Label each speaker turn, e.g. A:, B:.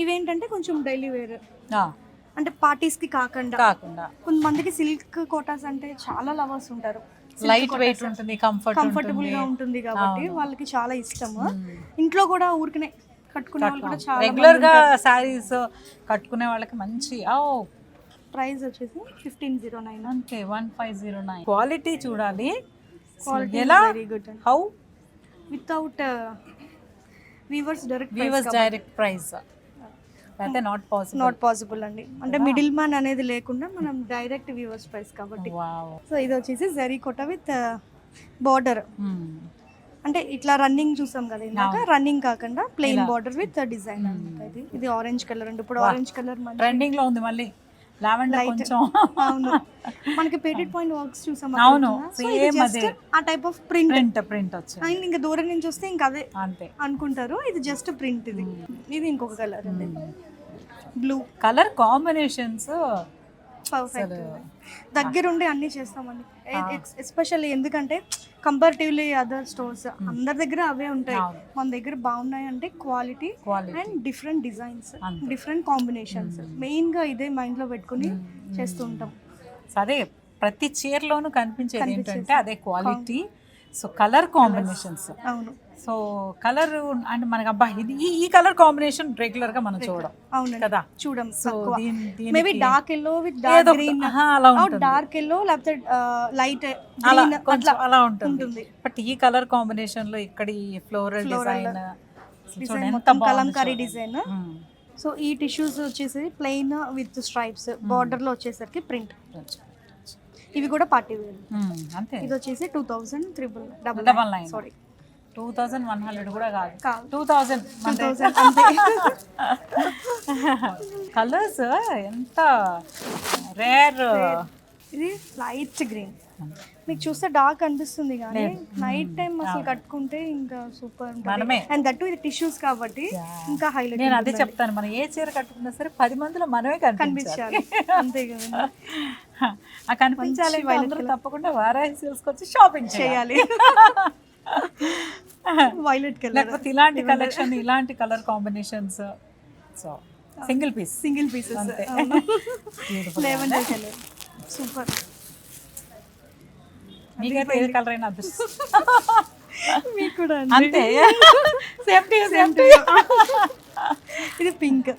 A: ఇవేంటంటే కొంచెం daily wear,
B: ఆ,
A: అంటే పార్టీస్ కి కాకుండా. కొంతమందికి సిల్క్ కోటాస్ అంటే చాలా లవర్స్ ఉంటారు.
B: లైట్ వెయిట్ ఉంటుంది,
A: కంఫర్టబుల్ గా ఉంటుంది కాబట్టి వాళ్ళకి చాలా ఇష్టము. ఇంట్లో కూడా ఊరికనే కట్టుకునే వాళ్ళు కూడా చాలా
B: రెగ్యులర్ గా సారీస్ కట్టుకునే వాళ్ళకి మంచి.
A: ప్రైస్ వచ్చేసి 1509.
B: అంతే 1509. క్వాలిటీ చూడాలి.
A: క్వాలిటీ
B: ఎలా
A: వెరీ గుడ్ అండి.
B: How
A: without weavers
B: direct price అయితే
A: నాట్ పాసిబుల్ అండి. అంటే మిడిల్ మ్యాన్ అనేది లేకుండా మనం డైరెక్ట్ వీవర్స్ ప్రైస్ కాబట్టి. సో ఇది వచ్చేసి జరీ కోట విత్ బార్డర్, అంటే ఇట్లా రన్నింగ్ చూసాం కదా ఇందాక, రన్నింగ్ కాకుండా ప్లెయిన్ బార్డర్ విత్ డిజైన్ అన్నమాట. ఇది ఆరెంజ్ కలర్ అండి. ఇప్పుడు ఆరెంజ్ కలర్
B: ట్రెండింగ్ లో ఉంది. మళ్ళీ లావెండర్ కొంచెం
A: అవును, మనకి పేటెడ్ పాయింట్ వర్క్స్ చూసాం.
B: అవును, సేమ్ అదే
A: ఆ టైప్ ఆఫ్ ప్రింట్
B: వచ్చింది.
A: ఇంకా దూరం నుంచి వస్తే ఇంకా అదే
B: అంతే
A: అనుకుంటారు. ఇది జస్ట్ ప్రింట్. ఇది ఇంకొక కలర్ అండి, బ్లూ
B: కలర్ కాంబినేషన్స్
A: పర్ఫెక్ట్. దగ్గరుండి అన్ని చేస్తామండి. ఎస్పెషల్లీ ఎందుకంటే కంపారిటివ్లీ అదర్ స్టోర్స్ అందరి దగ్గర అవే ఉంటాయి. మన దగ్గర బాగున్నాయి అంటే quality and different designs, different combinations. Main గా ఇదే మైండ్ లో పెట్టుకుని చేస్తూ ఉంటాం.
B: అదే ప్రతి చీరలోనూ కనిపించేది ఏంటంటే అదే క్వాలిటీ. So colour combinations.
A: అవును.
B: సో కలర్ అంటే మనకి అబ్బా ఇది ఈ కలర్ కాంబినేషన్ రెగ్యులర్ గా మనం చూడం.
A: అవును
B: కదా,
A: చూడం.
B: So
A: maybe dark yellow with dark green,
B: అలా ఉంటుంది.
A: డార్క్ ఎల్లో లేకపోతే లైట్
B: అలా ఉంటుంది. బట్ ఈ కలర్ కాంబినేషన్ లో ఇక్కడ ఈ ఫ్లోరల్ డిజైన్
A: మొత్తం కలంకారీ డిజైన్. సో ఈ టిష్యూస్ వచ్చేసి ప్లెయిన్ విత్ స్ట్రైప్స్, బార్డర్ లో వచ్చేసరికి ప్రింట్. ఇవి కూడా పార్టీ వేర్.
B: అంతే.
A: ఇది వచ్చేసి 2399. సారీ
B: 2100 కూడా కాదు,
A: కాదు.
B: 2000 కలర్స్ ఎంత రేర్.
A: ఇది లైట్ గ్రీన్, మీకు చూస్తే డార్క్ అనిపిస్తుంది కానీ నైట్ టైం అసలు కట్టుకుంటే ఇంకా సూపర్ ఉంటుంది. అండ్ దట్టు ఇది టిష్యూస్ కాబట్టి ఇంకా హైలైట్.
B: నేను అదే చెప్తాను, మనం ఏ చీర కట్టుకున్నా సరే 10 మందిలో మనమే కనిపించాలి.
A: అంతే కదా,
B: ఆ కనిపించాలి. అందరూ తప్పకుండా వారాహి సిల్క్స్ వచ్చి షాపింగ్ చేయాలి.
A: వైలెట్ కలర్,
B: లేకపోతే ఇలాంటి కలెక్షన్, ఇలాంటి colour combinations. So single pieces.
A: Lavender colour super.
B: మీకైతే ఏ కలర్ అయినా అదృష్టం.
A: మీకు కూడా
B: అంతే. సేఫ్టీ.
A: ఇది పింక్.